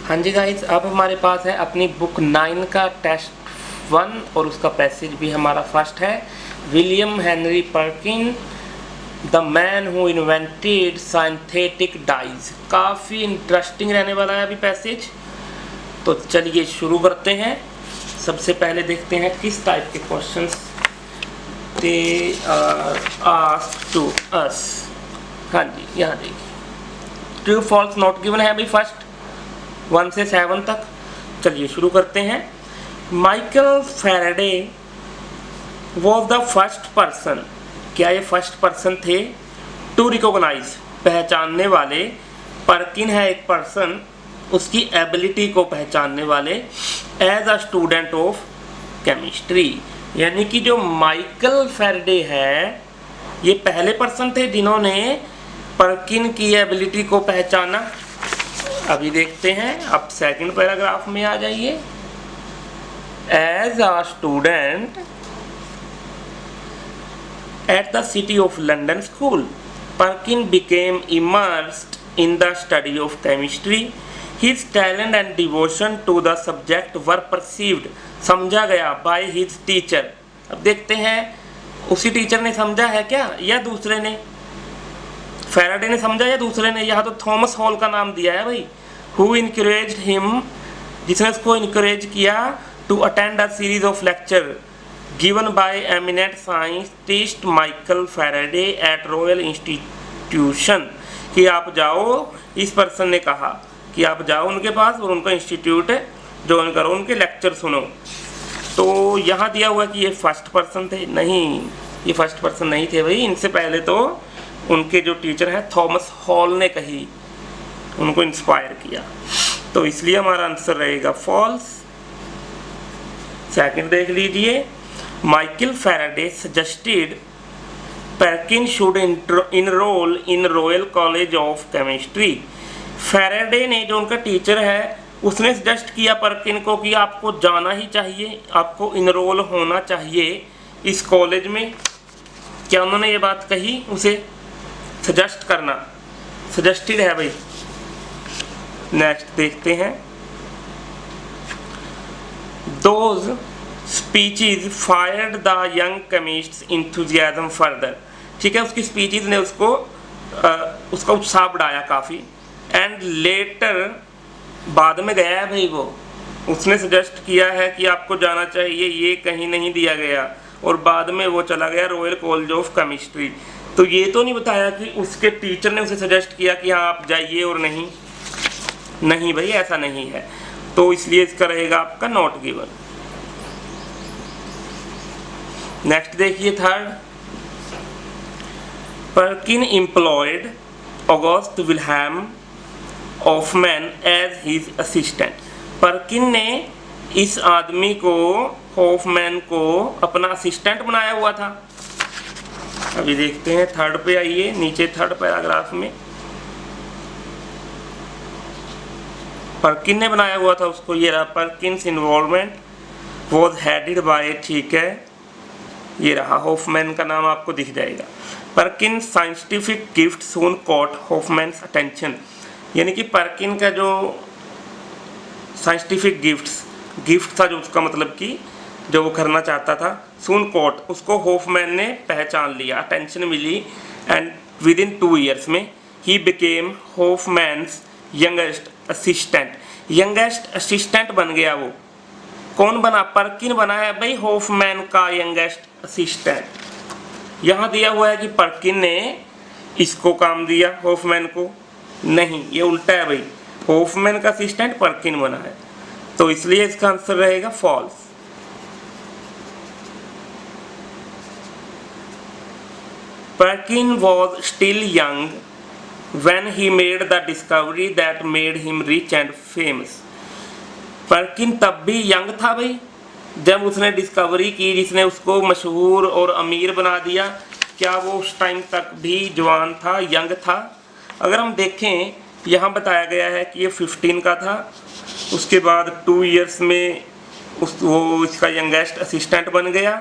हाँ जी गाइस, अब हमारे पास है अपनी बुक 9 का टेस्ट 1 और उसका पैसेज भी हमारा फर्स्ट है। William Henry Perkin, the man who invented synthetic dies. काफ़ी इंटरेस्टिंग रहने वाला है अभी पैसेज, तो चलिए शुरू करते हैं। सबसे पहले देखते हैं किस टाइप के questions they are asked to us. हाँ जी, यहाँ देखिए ट्रू फॉल्स नॉट गिवन है अभी फर्स्ट 1 से 7 तक। चलिए शुरू करते हैं। Michael Faraday was the first person, क्या ये फर्स्ट पर्सन थे? टू रिकॉग्नाइज, पहचानने वाले। पर्किन है एक पर्सन, उसकी एबिलिटी को पहचानने वाले। As a student of chemistry, यानी कि जो माइकल फैराडे है ये पहले पर्सन थे जिन्होंने पर्किन की एबिलिटी को पहचाना। अभी देखते हैं, अब सेकंड पैराग्राफ में आ जाइए। As a student at the City of London School, Perkin became immersed in the study of chemistry. His talent and devotion to the subject were perceived, समझा गया बाय हिज टीचर। अब देखते हैं उसी teacher ने समझा है क्या या दूसरे ने? फैराडे ने समझा या दूसरे ने? यहाँ तो थॉमस हॉल का नाम दिया है भाई। हु इनकरेज्ड हिम, जिसने उसको इनकरेज किया to attend a series of lecture given by eminent scientist Michael Faraday at Royal Institution, कि आप जाओ, इस पर्सन ने कहा कि आप जाओ उनके पास और उनका इंस्टीट्यूट ज्वाइन करो, उनके लेक्चर सुनो। तो यहाँ दिया हुआ कि ये फर्स्ट पर्सन थे, नहीं ये फर्स्ट पर्सन नहीं थे भाई। इनसे पहले तो उनके जो टीचर हैं थॉमस हॉल ने कही, उनको इंस्पायर किया, तो इसलिए हमारा आंसर रहेगा फॉल्स। सेकंड देख लीजिए। Michael Faraday suggested Perkin should enrol in Royal College of Chemistry. Faraday ने, जो उनका टीचर है, उसने सजेस्ट किया पर्किन को कि आपको जाना ही चाहिए, आपको इनरोल होना चाहिए इस कॉलेज में। क्या उन्होंने ये बात कही? उसे सजेस्ट करना, सजेस्टेड है भाई। नेक्स्ट देखते हैं। Those speeches fired the young chemists enthusiasm further, ठीक है, उसकी स्पीचेज ने उसका उत्साह बढ़ाया काफ़ी। एंड लेटर, बाद में गया है भाई वो, उसने सजेस्ट किया है कि आपको जाना चाहिए, ये कहीं नहीं दिया गया, और बाद में वो चला गया रॉयल कॉलेज ऑफ केमिस्ट्री। तो ये तो नहीं बताया कि उसके टीचर ने उसे सजेस्ट किया कि हाँ आप जाइए और नहीं, नहीं भाई ऐसा नहीं है, तो इसलिए इसका रहेगा आपका नॉट गिवन। नेक्स्ट देखिए third. Perkin employed August Wilhelm Hofmann as his assistant. Perkin ने इस आदमी को, हॉफमैन को, अपना असिस्टेंट बनाया हुआ था। अभी देखते हैं थर्ड पे आइए, नीचे थर्ड पैराग्राफ में। पर्किन ने बनाया हुआ था उसको, ये रहा। Perkins involvement was headed by, ठीक है, ये रहा। हॉफमैन का नाम आपको दिख जाएगा। पर्किन साइंटिफिक गिफ्ट सून कॉट हॉफमैन्स अटेंशन, यानी कि पर्किन का जो साइंटिफिक गिफ्ट था, जो उसका मतलब कि जो वो करना चाहता था, सून कॉट, उसको हॉफमैन ने पहचान लिया, अटेंशन मिली। एंड विद इन 2 ईयर्स में ही became Hoffmann's youngest assistant. Youngest assistant बन गया वो। कौन बना? पर्किन बना है भाई हॉफमैन का यंगेस्ट असिस्टेंट। यहाँ दिया हुआ है कि पर्किन ने इसको काम दिया, हॉफमैन को नहीं, ये उल्टा है भाई। हॉफमैन का असिस्टेंट पर्किन बना है, तो इसलिए इसका आंसर रहेगा false. Perkin was still young when he made the discovery that made him rich and famous. Perkin तब भी यंग था भाई जब उसने डिस्कवरी की जिसने उसको मशहूर और अमीर बना दिया। क्या वो उस टाइम तक भी जवान था, यंग था? अगर हम देखें, यहाँ बताया गया है कि ये 15 का था, उसके बाद 2 ईयर्स में वो इसका यंगेस्ट असिस्टेंट बन गया।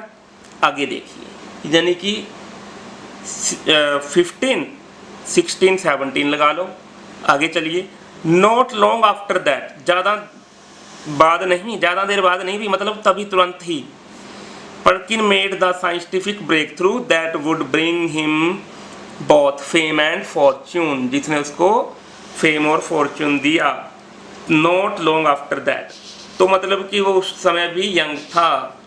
आगे देखिए, यानी कि 15, 16, 17 लगा लो। आगे चलिए, नॉट लॉन्ग आफ्टर दैट, ज़्यादा देर बाद नहीं भी, मतलब तभी तुरंत ही, Perkin made the scientific breakthrough that would bring him both fame and fortune, जिसने उसको फेम और फॉर्च्यून दिया। नॉट लॉन्ग आफ्टर दैट, तो मतलब कि वो उस समय भी यंग था,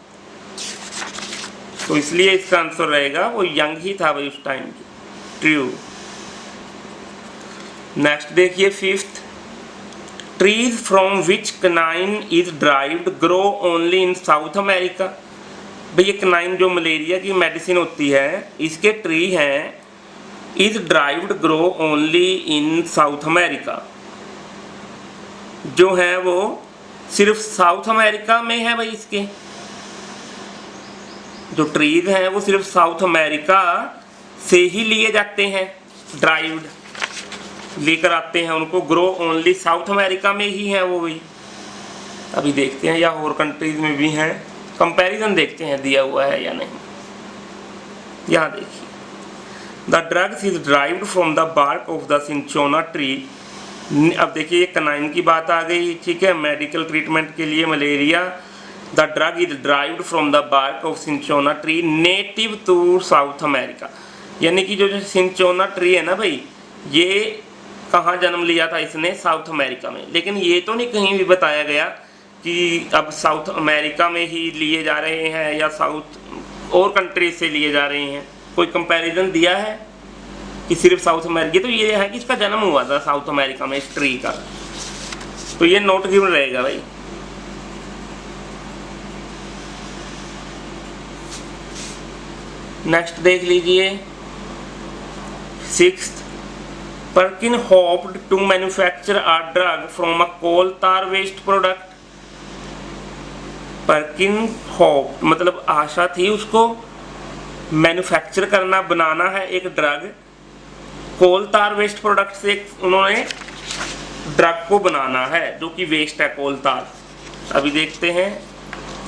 तो इसलिए इसका आंसर रहेगा वो यंग ही था भाई उस टाइम की। ट्रू। नेक्स्ट देखिए fifth, trees from which canine is derived grow only in south America. भाई ये कनाइन जो मलेरिया की मेडिसिन होती है, इसके ट्री हैं, is derived grow only in south America, जो है वो सिर्फ साउथ अमेरिका में है भाई। इसके जो ट्रीज हैं वो सिर्फ साउथ अमेरिका से ही लिए जाते हैं, ड्राइव्ड लेकर आते हैं उनको, ग्रो ओनली साउथ अमेरिका में ही है वो भी। अभी देखते हैं या और कंट्रीज में भी हैं, कंपैरिजन देखते हैं दिया हुआ है या नहीं। यहाँ देखिए, the drugs is derived from the bark of the cinchona tree. अब देखिए ये कनाइन की बात आ गई, ठीक है, मेडिकल ट्रीटमेंट के लिए malaria. The drug is derived from the bark of cinchona tree native to South America, यानी कि जो सिंचोना ट्री है ना भाई, ये कहाँ जन्म लिया था इसने, साउथ अमेरिका में। लेकिन ये तो नहीं कहीं भी बताया गया कि अब साउथ अमेरिका में ही लिए जा रहे हैं या साउथ और कंट्रीज से लिए जा रहे हैं, कोई कंपैरिजन दिया है कि सिर्फ साउथ अमेरिका। तो ये है कि इसका जन्म हुआ था साउथ अमेरिका में इस ट्री का, तो ये नोट गिवन रहेगा भाई। नेक्स्ट देख लीजिए sixth, Perkin hoped to manufacture a drug from a coal tar waste product. Perkin hope मतलब आशा थी उसको मैन्युफैक्चर करना, बनाना है एक ड्रग कोल तार वेस्ट प्रोडक्ट से, उन्होंने ड्रग को बनाना है जो कि वेस्ट है कोल तार। अभी देखते हैं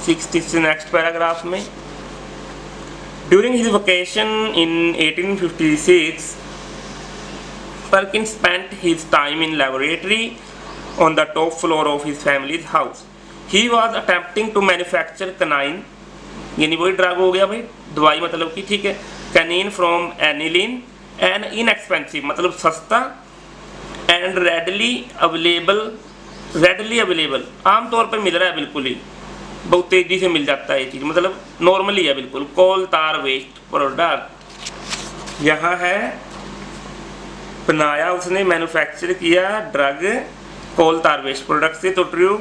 सिक्स्थ से नेक्स्ट पैराग्राफ में। During his vacation in 1856 Perkin spent his time in laboratory on the top floor of his family's house. He was attempting to manufacture quinine, यानी वही ड्रग हो गया भाई, दवाई मतलब कि, ठीक है, quinine from aniline and inexpensive मतलब सस्ता, and readily available आमतौर पर मिल रहा है, बिल्कुल ही बहुत तेजी से मिल जाता है ये चीज़, मतलब नॉर्मली है बिल्कुल, कोल तार वेस्ट प्रोडक्ट। यहाँ है बनाया उसने, मैन्युफैक्चर किया ड्रग कोल तार वेस्ट प्रोडक्ट से, तो ट्रू।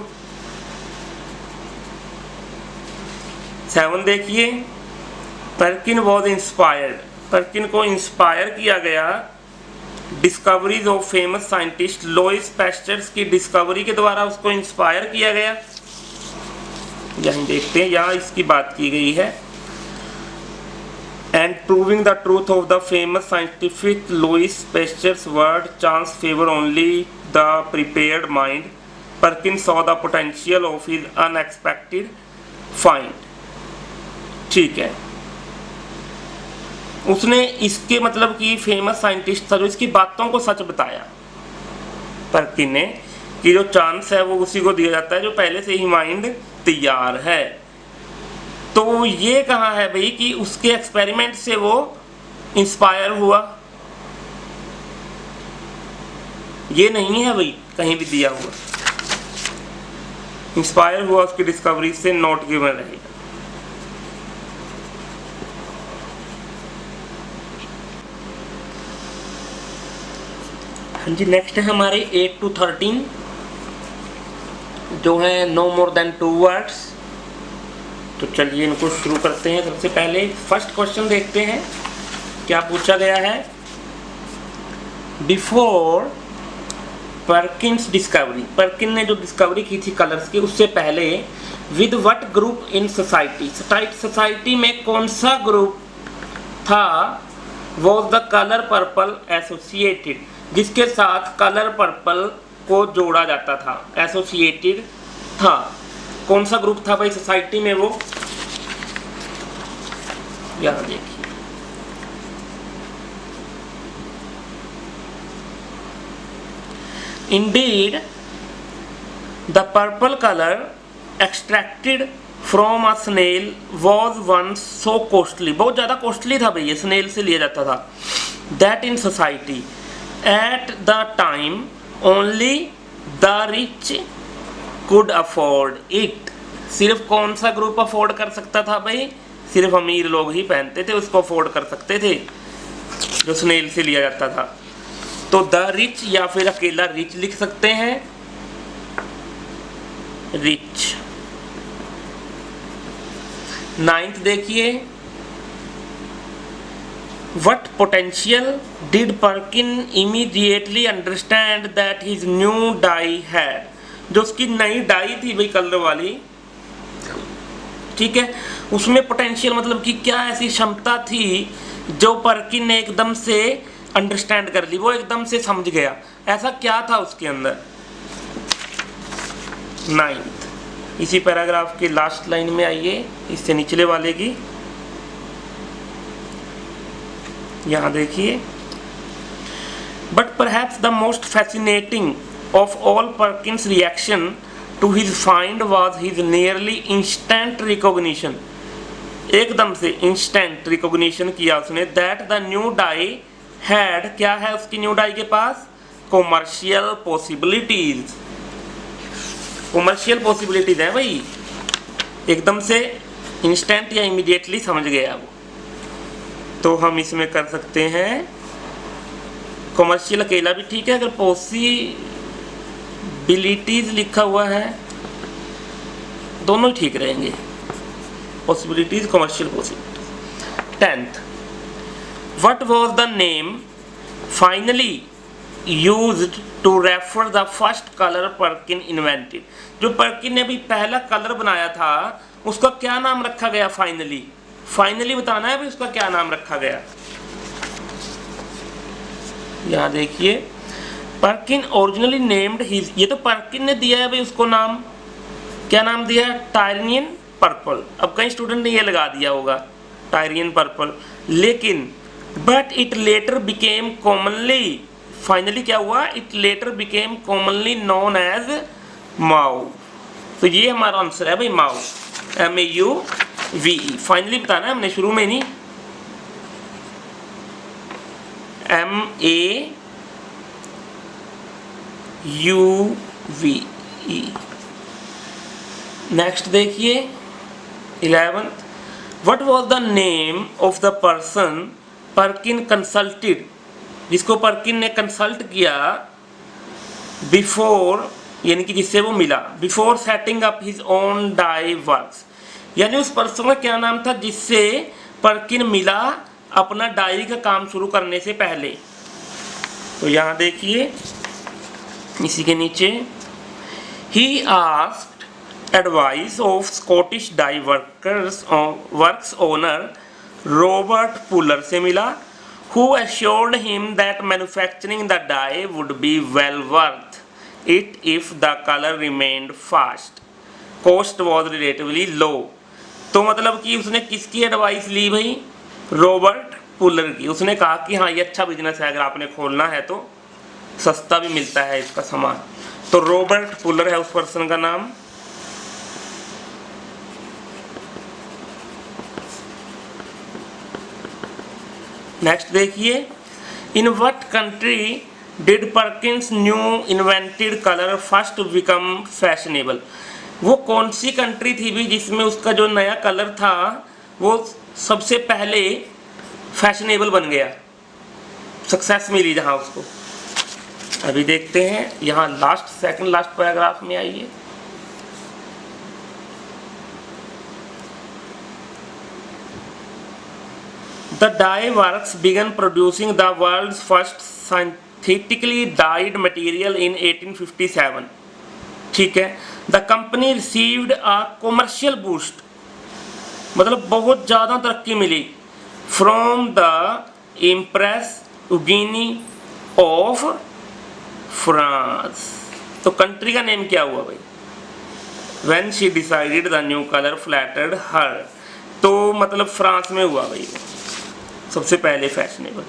7 देखिए, पर्किन वॉज इंस्पायर्ड, पर्किन को इंस्पायर किया गया discoveries of famous scientist Lewis pasture की डिस्कवरी के द्वारा उसको इंस्पायर किया गया। यहीं देखते हैं, यहाँ इसकी बात की गई है। And proving the truth of the famous scientific Louis Pasteur's word, chance favor only the prepared mind. Perkin saw the potential of his unexpected find. ठीक है, उसने इसके मतलब कि फेमस साइंटिस्ट था जो इसकी बातों को सच बताया पर्किन ने, कि जो चांस है वो उसी को दिया जाता है जो पहले से ही माइंड तैयार है। तो ये कहाँ है भाई कि उसके एक्सपेरिमेंट से वो इंस्पायर हुआ, ये नहीं है भाई कहीं भी दिया हुआ, इंस्पायर हुआ उसकी डिस्कवरी से, नॉट गिवन रहेगा। हाँ जी, नेक्स्ट है हमारे 8 to 13 जो है नो मोर देन 2 वर्ड्स। तो चलिए इनको शुरू करते हैं। सबसे पहले फर्स्ट क्वेश्चन देखते हैं क्या पूछा गया है। बिफोर पर्किन्स डिस्कवरी, पर्किन ने जो डिस्कवरी की थी कलर्स की, उससे पहले with what group in society, society में कौन सा ग्रुप था, was the colour purple associated, जिसके साथ कलर पर्पल को जोड़ा जाता था, एसोसिएटेड था। कौन सा ग्रुप था भाई सोसाइटी में वो, यहां देखिए। Indeed the purple colour extracted from a snail was once so costly, बहुत ज़्यादा कॉस्टली था भैया, स्नेल से लिया जाता था, that in society at the time only the rich could afford it. सिर्फ कौन सा ग्रुप अफोर्ड कर सकता था भाई? सिर्फ अमीर लोग ही पहनते थे, उसको अफोर्ड कर सकते थे जो स्नेल से लिया जाता था। तो द रिच या फिर अकेला रिच लिख सकते हैं, रिच। 9th देखिए, what potential did Perkin immediately understand that his new dye had? जो उसकी नई डाई थी भाई कलर वाली, ठीक है, उसमें पोटेंशियल मतलब कि क्या ऐसी क्षमता थी जो पर्किन ने एकदम से अंडरस्टैंड कर ली, वो एकदम से समझ गया, ऐसा क्या था उसके अंदर? 9th इसी पैराग्राफ के लास्ट लाइन में आइए, इससे निचले वाले की, यहां देखिए, but perhaps the most fascinating of all Perkin's reaction to his find was his nearly instant recognition, एकदम से इंस्टेंट रिकॉग्निशन किया उसने, that the new dye had, क्या है उसकी न्यू डाई के पास? कॉमर्शियल पॉसिबिलिटीज, कॉमर्शियल पॉसिबिलिटीज है भाई, एकदम से इंस्टेंट या इमीडिएटली समझ गया वो। तो हम इसमें कर सकते हैं कॉमर्शियल अकेला भी ठीक है, अगर पॉसिबिलिटीज लिखा हुआ है दोनों ही ठीक रहेंगे, possibilities commercial possibilities. 10th what was the name finally used to refer the first colour Perkin invented, जो पर्किन ने अभी पहला कलर बनाया था उसका क्या नाम रखा गया? फाइनली, फाइनली बताना है भाई उसका क्या नाम रखा गया। यहां देखिए, पर्किन ओरिजिनली नेम्ड हिज, ये तो पर्किन ने दिया है भाई उसको नाम, क्या नाम दिया? Tyrian purple. अब कई स्टूडेंट ने ये लगा दिया होगा टायरियन पर्पल, लेकिन but it later became commonly, finally क्या हुआ? It later became commonly known as mauve. तो ये हमारा आंसर है भाई, माउ, MAUVE। फाइनली बताना है हमने, शुरू में नहीं, MAUVE। नेक्स्ट देखिए 11th what was the name of the person Perkin consulted, जिसको पर्किन ने कंसल्ट किया, बिफोर यानी कि जिससे वो मिला, before setting up his own dye works, यानी उस पर्सन का क्या नाम था जिससे पर्किन मिला अपना डायरी का काम शुरू करने से पहले। तो यहाँ देखिए इसी के नीचे, he asked advice of Scottish dye works owner Robert Pullar से मिला, who assured him that manufacturing the dye would be well worth it if the color remained fast. Cost was relatively low. तो मतलब कि उसने किसकी advice ली भाई? Robert puller की। उसने कहा कि हाँ ये अच्छा बिजनेस है, अगर आपने खोलना है तो सस्ता भी मिलता है इसका सामान। तो रॉबर्ट पुलर है उस पर्सन का नाम। नेक्स्ट देखिए, in what country did Perkins new invented colour first become fashionable, वो कौन सी कंट्री थी भी जिसमें उसका जो नया कलर था वो सबसे पहले फैशनेबल बन गया, सक्सेस मिली जहां उसको। अभी देखते हैं यहाँ सेकंड लास्ट पैराग्राफ में आइए, The dye works began producing the world's first synthetically dyed material in 1857. ठीक है, The company received a commercial boost, मतलब बहुत ज़्यादा तरक्की मिली, from the Empress Eugenie of France. तो कंट्री का नेम क्या हुआ भाई? When she decided the new color flattered her, तो मतलब फ्रांस में हुआ भाई सबसे पहले फैशनेबल।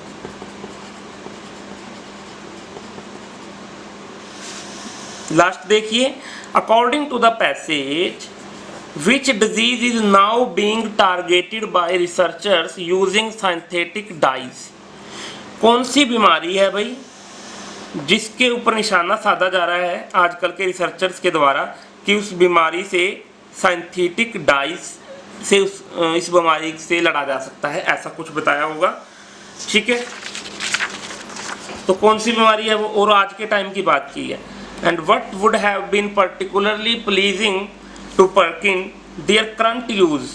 लास्ट देखिए, according to the passage which disease is now being targeted by researchers using synthetic dyes. कौन सी बीमारी है भाई जिसके ऊपर निशाना साधा जा रहा है आजकल के रिसर्चर्स के द्वारा कि उस बीमारी से सिंथेटिक डाइज से इस बीमारी से लड़ा जा सकता है, ऐसा कुछ बताया होगा। ठीक है, तो कौन सी बीमारी है वो, और आज के टाइम की बात की है। And what would have been particularly pleasing to Perkin their current use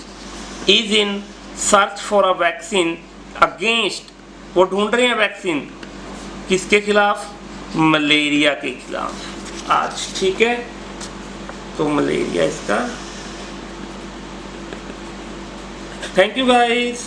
is in search for a vaccine against, वो ढूंढ रहे हैं वैक्सीन किसके खिलाफ, मलेरिया के खिलाफ आज। ठीक है, तो मलेरिया इसका। Thank you guys.